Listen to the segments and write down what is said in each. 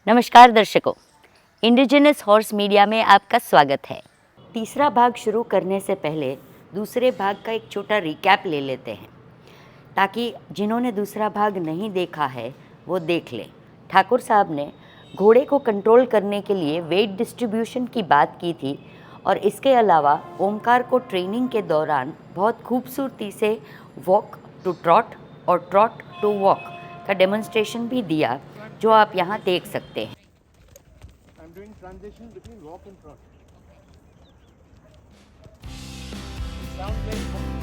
नमस्कार दर्शकों, indigenous horse media में आपका स्वागत है। तीसरा भाग शुरू करने से पहले दूसरे भाग का एक छोटा रिकैप ले लेते हैं ताकि जिन्होंने दूसरा भाग नहीं देखा है वो देख लें। ठाकुर साहब ने घोड़े को कंट्रोल करने के लिए वेट डिस्ट्रीब्यूशन की बात की थी और इसके अलावा ओमकार को ट्रेनिंग के दौरान बहुत खूबसूरती से वॉक टू ट्रॉट और ट्रॉट टू वॉक का डेमोन्स्ट्रेशन भी दिया, जो आप यहाँ देख सकते हैं। I'm doing transition between walk and trot. It sounds like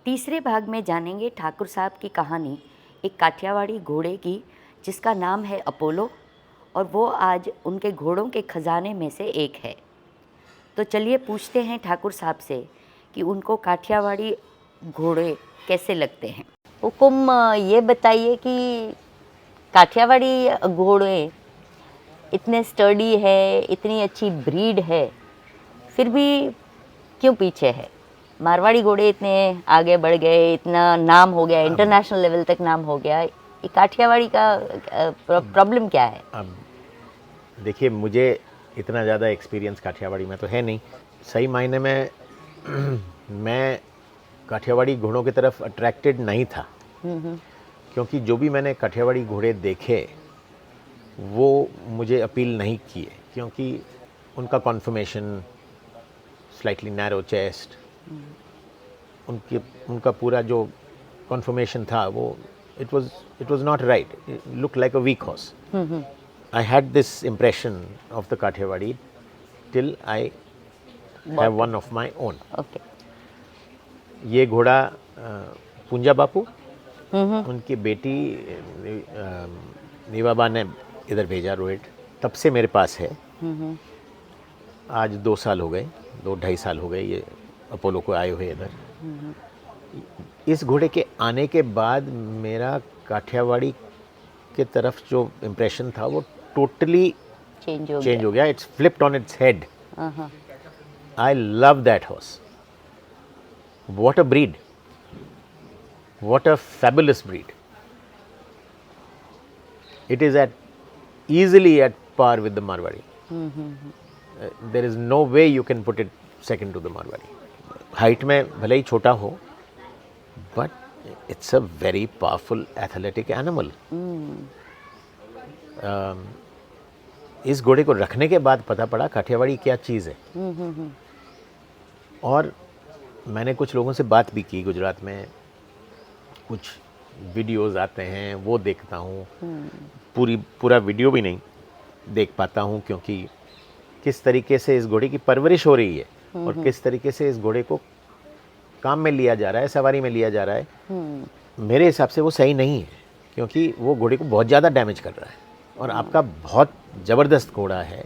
तीसरे भाग में जानेंगे ठाकुर साहब की कहानी एक काठियावाड़ी घोड़े की जिसका नाम है अपोलो और वो आज उनके घोड़ों के खजाने में से एक है। तो चलिए पूछते हैं ठाकुर साहब से कि उनको काठियावाड़ी घोड़े कैसे लगते हैं। हुकुम ये बताइए कि काठियावाड़ी घोड़े इतने स्टर्डी है, इतनी अच्छी ब्रीड है, फिर भी क्यों पीछे है? मारवाड़ी घोड़े इतने आगे बढ़ गए, इतना नाम हो गया, इंटरनेशनल लेवल तक नाम हो गया, ये काठियावाड़ी का प्रॉब्लम क्या है? अब देखिए, मुझे इतना ज़्यादा एक्सपीरियंस काठियावाड़ी में तो है नहीं। सही मायने में मैं काठियावाड़ी घोड़ों की तरफ अट्रैक्टेड नहीं था, क्योंकि जो भी मैंने काठियावाड़ी घोड़े देखे वो मुझे अपील नहीं किए, क्योंकि उनका कॉन्फर्मेशन, स्लाइटली नैरो चेस्ट, उनका पूरा जो कॉन्फर्मेशन था वो it was not right, look like a weak horse. I had this impression of the Kathiawadi till I have one of my own. Okay. ये घोड़ा पूंजा बापू, उनकी बेटी नीवाबा ने इधर भेजा रोहित, तब से मेरे पास है। आज 2 साल हो गए, 2-2.5 साल हो गए ये अपोलो को आए हुए इधर। इस घोड़े के आने के बाद मेरा काठियावाड़ी के तरफ जो इम्प्रेशन था वो टोटली चेंज हो गया। It's flipped on its head. I love that horse. What a breed, what a fabulous breed. It is at easily at par with the Marwadi. There is no way you can put it second to the Marwadi. Height में भले ही छोटा हो, but it's a very powerful athletic animal. इस घोड़े को रखने के बाद पता पड़ा काठियावाड़ी क्या चीज़ है। और मैंने कुछ लोगों से बात भी की गुजरात में, कुछ वीडियोस आते हैं वो देखता हूँ, पूरा वीडियो भी नहीं देख पाता हूँ, क्योंकि किस तरीके से इस घोड़े की परवरिश हो रही है और किस तरीके से इस घोड़े को काम में लिया जा रहा है, सवारी में लिया जा रहा है, मेरे हिसाब से वो सही नहीं है, क्योंकि वो घोड़े को बहुत ज़्यादा डैमेज कर रहा है। और आपका बहुत ज़बरदस्त घोड़ा है,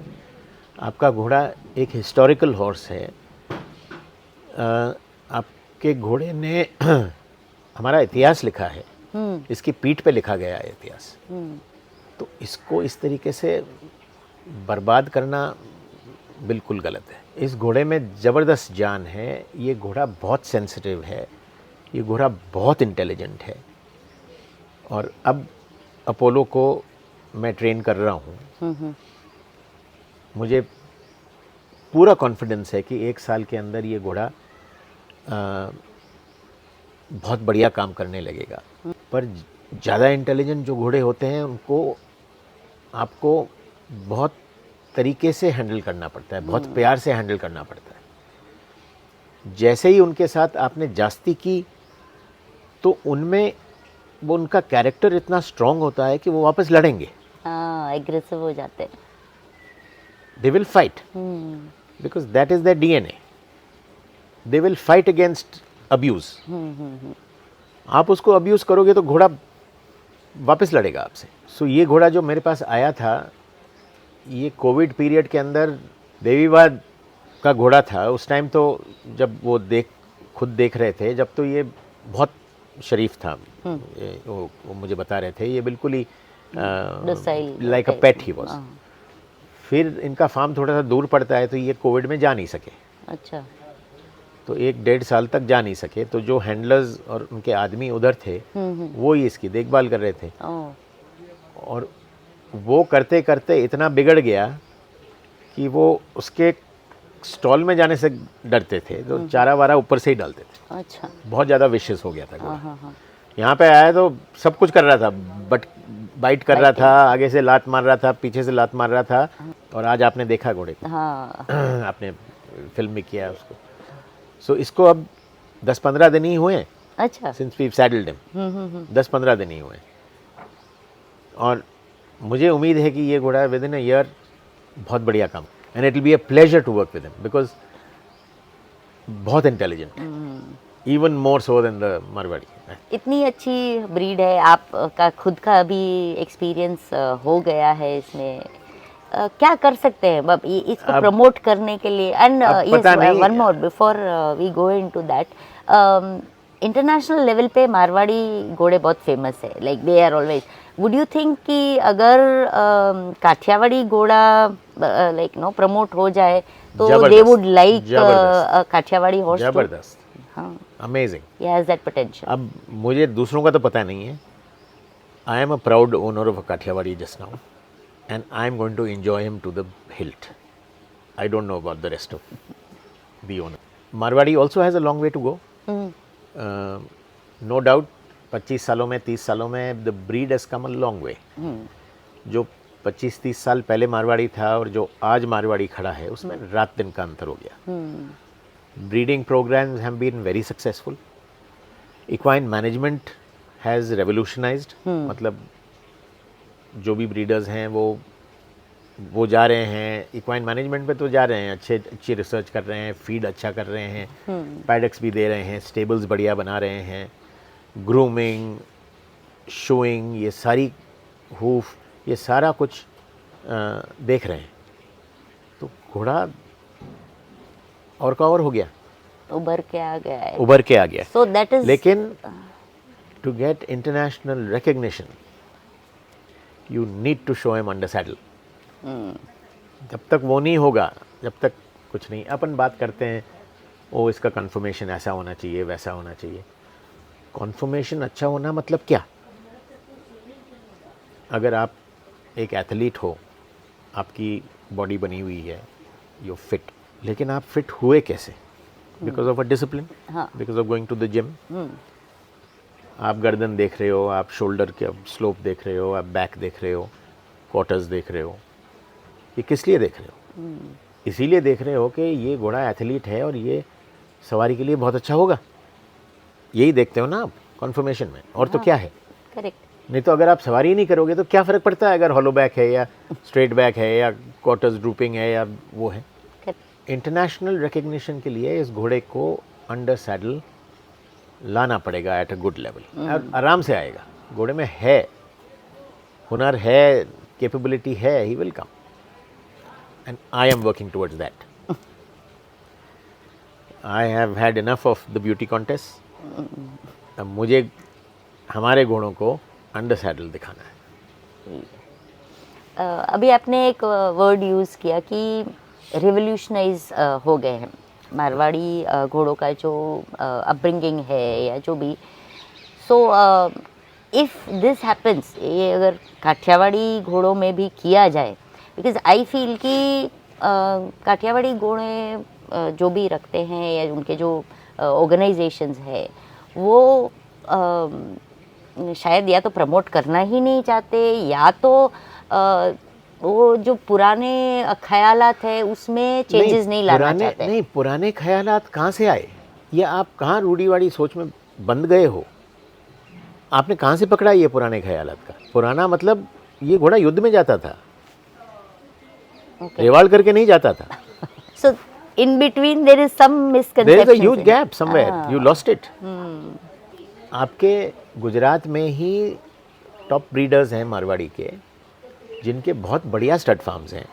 आपका घोड़ा एक हिस्टोरिकल हॉर्स है। आपके घोड़े ने हमारा इतिहास लिखा है, इसकी पीठ पे लिखा गया है इतिहास। तो इसको इस तरीके से बर्बाद करना बिल्कुल गलत है। इस घोड़े में ज़बरदस्त जान है, ये घोड़ा बहुत सेंसिटिव है, ये घोड़ा बहुत इंटेलिजेंट है। और अब अपोलो को मैं ट्रेन कर रहा हूँ, मुझे पूरा कॉन्फिडेंस है कि 1 साल के अंदर ये घोड़ा बहुत बढ़िया काम करने लगेगा। पर ज़्यादा इंटेलिजेंट जो घोड़े होते हैं उनको आपको बहुत तरीके से हैंडल करना पड़ता है, बहुत प्यार से हैंडल करना पड़ता है। जैसे ही उनके साथ आपने जास्ती की तो उनमें वो उनका कैरेक्टर इतना स्ट्रांग होता है कि वो वापस लड़ेंगे, एग्रेसिव हो जाते हैं। They will fight because that is there DNA. They will fight against abuse. आप उसको अब्यूज करोगे तो घोड़ा वापस लड़ेगा आपसे, सो ये घोड़ा जो मेरे पास आया था, ये कोविड पीरियड के अंदर देवीवाद का घोड़ा था। उस टाइम तो जब वो खुद देख रहे थे, जब तो ये बहुत शरीफ था। वो मुझे बता रहे थे ये बिल्कुल ही like a pet he was. फिर इनका फार्म थोड़ा सा दूर पड़ता है, तो ये कोविड में जा नहीं सके। अच्छा। तो 1-1.5 साल तक जा नहीं सके। तो जो हैंडलर्स और उनके आदमी उधर थे, वो ही इसकी देखभाल कर रहे थे। और वो करते करते इतना बिगड़ गया कि वो उसके स्टॉल में जाने से डरते थे, तो चारा वारा ऊपर से ही डालते थे। अच्छा। बहुत ज़्यादा विशेष हो गया था घोड़ा। यहाँ पे आया तो सब कुछ कर रहा था, बट बाइट कर रहा था, आगे से लात मार रहा था, पीछे से लात मार रहा था। और आज आपने देखा घोड़े को, आपने फिल्म में किया उसको। सो इसको अब 10-15 दिन ही हुए। अच्छा। सिंस वी सैडल्ड हिम 10-15 दिन ही हुए। और मुझे उम्मीद है कि ये घोड़ा विद इन अ ईयर बहुत बढ़िया काम, and it will be a pleasure to work with him, because बहुत intelligent, even more so than the Marwari. इतनी अच्छी ब्रीड है, आपका खुद का अभी एक्सपीरियंस हो गया है इसमें, क्या कर सकते हैं अब इसको प्रमोट करने के लिए? And one more before we go into that, international level पे मारवाड़ी घोड़े बहुत फेमस है, like they are always. Would you think कि अगर काठियावाड़ी घोड़ा लाइक नो प्रमोट हो जाए तो they would like Kathiawadi horse? जबरदस्त, हाँ, amazing, he has that potential. अब मुझे दूसरों का तो पता नहीं है। I am a proud owner of a Kathiawadi just now, and I'm going to enjoy him to the hilt. I don't know about the rest of the owner. Marwadi also has a long way to go. No doubt, 25 सालों में, 30 सालों में the breed has come a long way. जो 25-30 साल पहले मारवाड़ी था और जो आज मारवाड़ी खड़ा है, उसमें रात दिन का अंतर हो गया। Breeding programs have been very successful. Equine management has revolutionized. मतलब जो भी ब्रीडर्स हैं वो जा रहे हैं इक्वाइन मैनेजमेंट पे, तो जा रहे हैं, अच्छी रिसर्च कर रहे हैं, फीड अच्छा कर रहे हैं, पैडक्स भी दे रहे हैं, स्टेबल्स बढ़िया बना रहे हैं, ग्रूमिंग, शोइंग, ये सारी हूफ, ये सारा कुछ देख रहे हैं। तो घोड़ा और का और हो गया, उभर के आ गया है, उभर के आ गया। So that is, लेकिन to get international recognition you need to show him under saddle. जब तक वो नहीं होगा, जब तक कुछ नहीं। अपन बात करते हैं ओ इसका कन्फर्मेशन ऐसा होना चाहिए, वैसा होना चाहिए। कन्फर्मेशन अच्छा होना मतलब क्या? अगर आप एक एथलीट हो, आपकी बॉडी बनी हुई है, यू फिट, लेकिन आप फिट हुए कैसे? Because of a discipline, because of going to the gym. आप गर्दन देख रहे हो, आप शोल्डर के स्लोप देख रहे हो, आप बैक देख रहे हो, क्वार्टर्स देख रहे हो। ये किस लिए देख रहे हो? इसीलिए देख रहे हो कि ये घोड़ा एथलीट है और ये सवारी के लिए बहुत अच्छा होगा। यही देखते हो ना आप कन्फर्मेशन में, और तो क्या है? करेक्ट। नहीं तो अगर आप सवारी नहीं करोगे तो क्या फ़र्क पड़ता है अगर हॉलो बैक है या स्ट्रेट बैक है या क्वार्टर्स ड्रूपिंग है या वो है। इंटरनेशनल रिकग्निशन के लिए इस घोड़े को अंडर सैडल लाना पड़ेगा एट अ गुड लेवल। आराम से आएगा, घोड़े में है हुनर, है कैपेबिलिटी है, he will come, and I am working towards that. I have had enough of the beauty contest. अब मुझे हमारे घोड़ों को अंडर सैडल दिखाना है। अभी आपने एक वर्ड यूज़ किया कि रिवोल्यूशनाइज हो गए हैं मारवाड़ी घोड़ों का जो अपब्रिंगिंग है या जो भी। सो इफ़ दिस हैपन्स, ये अगर काठियावाड़ी घोड़ों में भी किया जाए, बिकॉज आई फील कि काठियावाड़ी घोड़े जो भी रखते हैं या उनके जो ऑर्गेनाइजेशंस है वो शायद या तो प्रमोट करना ही नहीं चाहते, या तो वो जो पुराने ख्यालात है उसमें चेंजेस नहीं लाना चाहते। नहीं, पुराने ख्यालात कहाँ से आए? ये आप कहाँ रूढ़ीवादी सोच में बंद गए हो? आपने कहाँ से पकड़ा ये पुराने ख्यालात का? पुराना मतलब ये घोड़ा युद्ध में जाता था, रेवाड़ करके नहीं जाता था। So in between there is some misconception. There is a huge gap somewhere. You lost it. आपके गुजरात में ही टॉप ब्रीडर्स हैं मारवाड़ी के, जिनके बहुत बढ़िया स्टड फार्म्स हैं,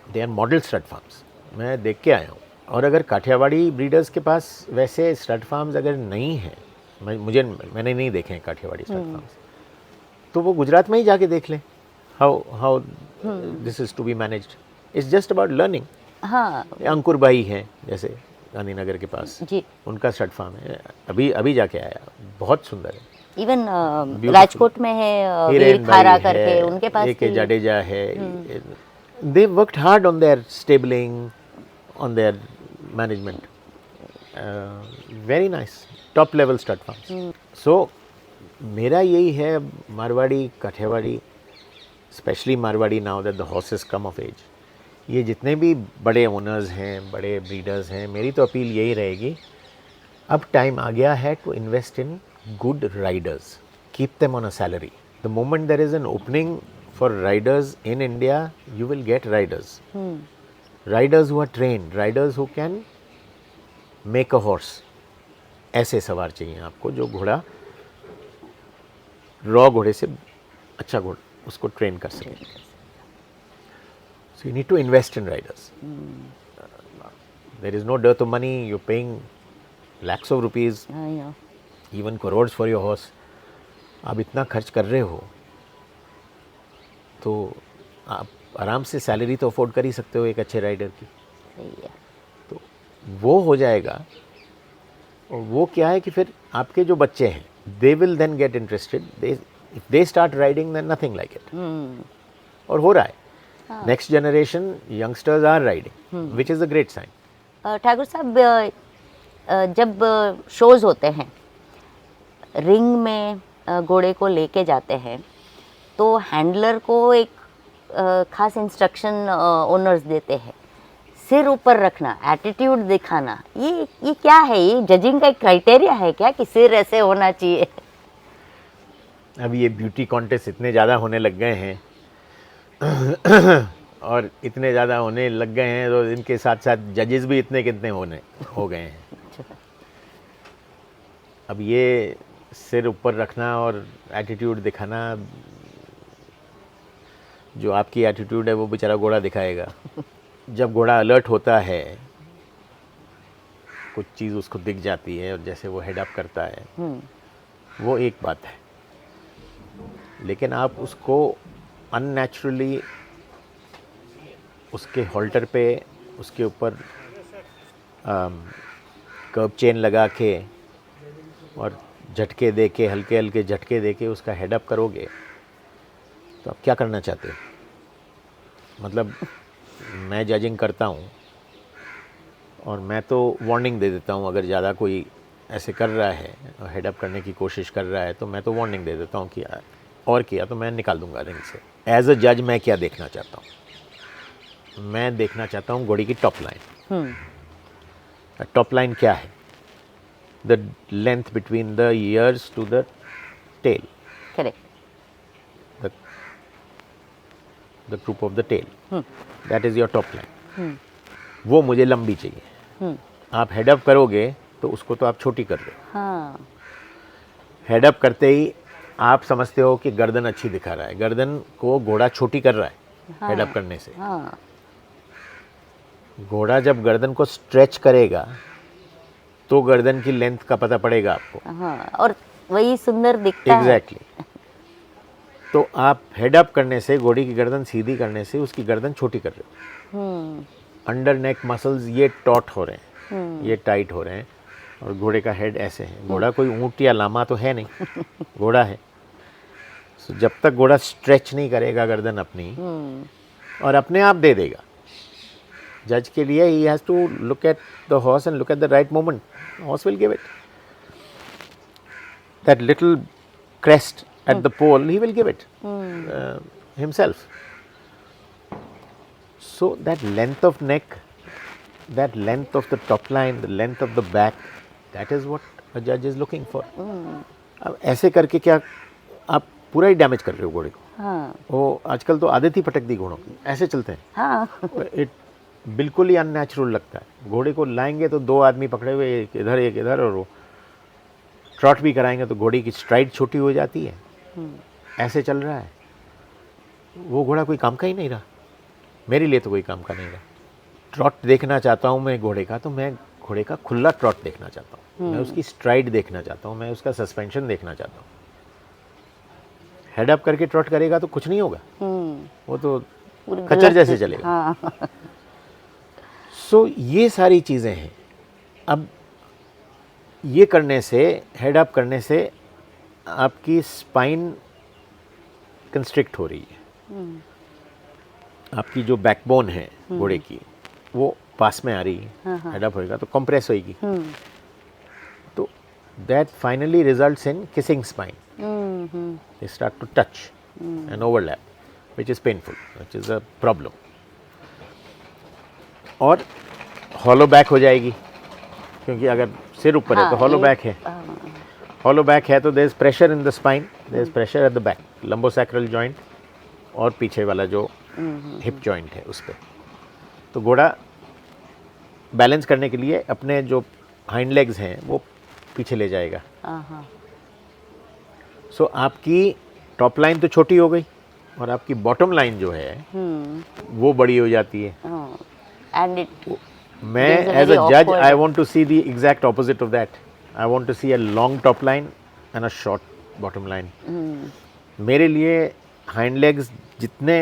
they are model stud farms, मैं देख के आया हूँ। और अगर काठियावाड़ी ब्रीडर्स के पास वैसे स्टड फार्म्स अगर नहीं हैं, मैंने नहीं देखे हैं काठियावाड़ी स्टड फार्म्स, तो वो गुजरात में ही जाके देख लें how this is to be managed. It's just about learning. हाँ अंकुर भाई हैं जैसे गांधीनगर के पास, जी, उनका स्टड फार्म है, अभी जाके आया, बहुत सुंदर है। इवन राजकोट में है वीर हिरेन खारा भाई करके, है, उनके पास A.K. भी। जाडेजा है। They worked hard on their stabling, on their management, very nice, top level stud farms. So मेरा यही है, Marwari, Kathiawari, specially Marwari, now that the horses come of age, ये जितने भी बड़े ओनर्स हैं, बड़े ब्रीडर्स हैं, मेरी तो अपील यही रहेगी, अब टाइम आ गया है to invest in good riders, keep them on a salary. The moment there is an opening for riders in India, you will get riders. Riders who are trained, riders who can make a horse. ऐसे सवार चाहिए आपको जो घोड़ा, raw घोड़े से अच्छा घोड़ा उसको ट्रेन कर सके। So you need to invest in riders. There is no dearth of money. You're paying lakhs of rupees, I know. Even crores for your horse. आप इतना खर्च कर रहे हो तो आप आराम से सैलरी तो अफोर्ड कर ही सकते हो एक अच्छे राइडर की। सही है। तो वो हो जाएगा, और वो क्या है कि फिर आपके जो बच्चे हैं, they will then get interested, if they start riding then nothing like it. और हो रहा है, next generation youngsters are riding, which is a great sign. Thakur साहब, जब शोज होते हैं, रिंग में घोड़े को लेके जाते हैं, तो हैंडलर को एक खास इंस्ट्रक्शन ओनर्स देते हैं, सिर ऊपर रखना, एटीट्यूड दिखाना। ये क्या है? ये जजिंग का एक क्राइटेरिया है क्या कि सिर ऐसे होना चाहिए? अब ये ब्यूटी कॉन्टेस्ट इतने ज़्यादा होने लग गए हैं और इतने ज़्यादा होने लग गए हैं, तो इनके साथ साथ जजेस भी इतने कितने हो गए हैं। अब ये सिर ऊपर रखना और एटीट्यूड दिखाना, जो आपकी एटीट्यूड है वो बेचारा घोड़ा दिखाएगा। जब घोड़ा अलर्ट होता है, कुछ चीज़ उसको दिख जाती है और जैसे वो हेड अप करता है, वो एक बात है। लेकिन आप उसको अननेचुरली उसके हॉल्टर पे, उसके ऊपर कर्ब चेन लगा के और झटके दे के, हल्के हल्के झटके दे के उसका हेडअप करोगे, तो आप क्या करना चाहते हो? मतलब मैं जजिंग करता हूँ और मैं तो वार्निंग दे देता हूँ, अगर ज़्यादा कोई ऐसे कर रहा है और हेडअप करने की कोशिश कर रहा है तो मैं तो वार्निंग दे देता हूँ कि और किया तो मैं निकाल दूंगा रिंग से। एज अ जज मैं क्या देखना चाहता हूँ? मैं देखना चाहता हूँ घोड़ी की टॉप लाइन। टॉप लाइन क्या है? The length between the ears to the tail, correct. the croup of the tail, that is your top line. वो मुझे लंबी चाहिए। आप हेड अप करोगे तो उसको तो आप छोटी कर रहे हो। हाँ, हेड अप करते ही आप समझते हो कि गर्दन अच्छी दिखा रहा है, गर्दन को घोड़ा छोटी कर रहा है हेड अप करने से। हाँ, घोड़ा जब गर्दन को स्ट्रेच करेगा तो गर्दन की लेंथ का पता पड़ेगा आपको। हाँ, और वही सुंदर दिखता है। एग्जैक्टली। तो आप हेड अप करने से, घोड़ी की गर्दन सीधी करने से उसकी गर्दन छोटी कर रहे हो। अंडर नेक मसल्स ये टॉट हो रहे हैं, ये टाइट हो रहे हैं, और घोड़े का हेड ऐसे है। घोड़ा कोई ऊंट या लामा तो है नहीं, घोड़ा है। So, जब तक घोड़ा स्ट्रेच नहीं करेगा गर्दन अपनी, और अपने आप दे देगा। जज के लिए he has to look at the horse and look at the right moment. Horse will give it. That little crest at the pole, he will give it himself. So that length of neck, that length of the top line, the length of the back, that is what a judge is looking for. अब ऐसे करके क्या आप पूरा ही damage कर रहे हो घोड़े को। हाँ, वो आजकल तो आदत ही पटक दी घोड़ों की, ऐसे चलते हैं। हाँ, इट बिल्कुल ही अननेचुरल लगता है। घोड़े को लाएंगे तो दो आदमी पकड़े हुए, एक इधर, और वो ट्रॉट भी कराएंगे तो घोड़ी की स्ट्राइड छोटी हो जाती है। ऐसे चल रहा है, वो घोड़ा कोई काम का ही नहीं रहा, मेरे लिए तो कोई काम का नहीं रहा। ट्रॉट देखना चाहता हूँ मैं घोड़े का, तो मैं घोड़े का खुला ट्रॉट देखना चाहता हूँ, मैं उसकी स्ट्राइड देखना चाहता हूँ, मैं उसका सस्पेंशन देखना चाहता हूँ। हेड अप करके ट्रॉट करेगा तो कुछ नहीं होगा, वो तो खच्चर जैसे चलेगा। हाँ। सो ये सारी चीज़ें हैं। अब ये करने से, हेड अप करने से आपकी स्पाइन कंस्ट्रिक्ट हो रही है, आपकी जो बैकबोन है घोड़े की वो पास में आ रही है, हेड अप होएगा तो कंप्रेस होएगी, तो that finally results in kissing spine, they start to touch and overlap, which is painful, which is a problem. और हॉलो बैक हो जाएगी, क्योंकि अगर सिर ऊपर है तो हॉलो बैक है, हॉलो बैक है तो there is pressure in the spine, there is pressure at the back, lumbosacral joint और पीछे वाला जो हिप जॉइंट है उस पर। तो घोड़ा बैलेंस करने के लिए अपने जो हाइंड लेग्स हैं वो पीछे ले जाएगा। सो आपकी टॉप लाइन तो छोटी हो गई और आपकी बॉटम लाइन जो है वो बड़ी हो जाती है। एंड इट मैं एज अ जज I want to see the exact opposite of that. I want to see a long top line and a short bottom line. मेरे लिए हाइंड लेग्स जितने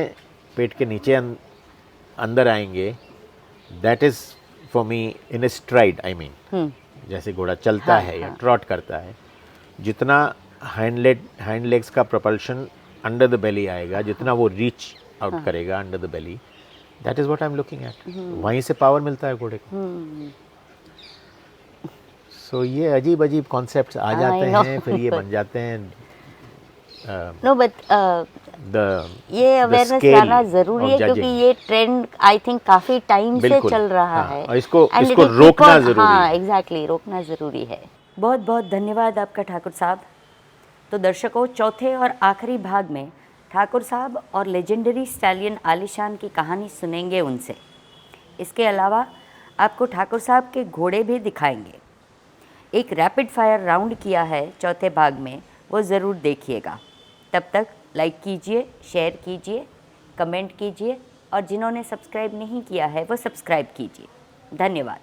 पेट के नीचे अंदर आएंगे, that is for me in A STRIDE, I mean जैसे घोड़ा चलता है या ट्रॉट करता है, जितना हाइंड लेग्स का प्रोपल्शन अंडर द बेली आएगा, जितना वो रीच आउट करेगा under the belly, that is what I am looking at. वहीं से पावर मिलता है घोड़े को। सो ये अजीब अजीब कॉन्सेप्ट्स आ जाते हैं, फिर ये बन जाते हैं। नो बट ये अवेयरनेस लाना जरूरी है, क्योंकि ये ट्रेंड आई थिंक काफी टाइम से चल रहा है और इसको And इसको it will रोकना keep on- जरूरी हाँ है। एग्जैक्टली, रोकना ज़रूरी है। बहुत बहुत धन्यवाद आपका ठाकुर साहब। तो दर्शकों, चौथे और आखिरी भाग में ठाकुर साहब और लेजेंडरी स्टैलियन आलिशान की कहानी सुनेंगे उनसे। इसके अलावा आपको ठाकुर साहब के घोड़े भी दिखाएंगे। एक रैपिड फायर राउंड किया है चौथे भाग में, वो ज़रूर देखिएगा। तब तक लाइक कीजिए, शेयर कीजिए, कमेंट कीजिए और जिन्होंने सब्सक्राइब नहीं किया है वो सब्सक्राइब कीजिए। धन्यवाद।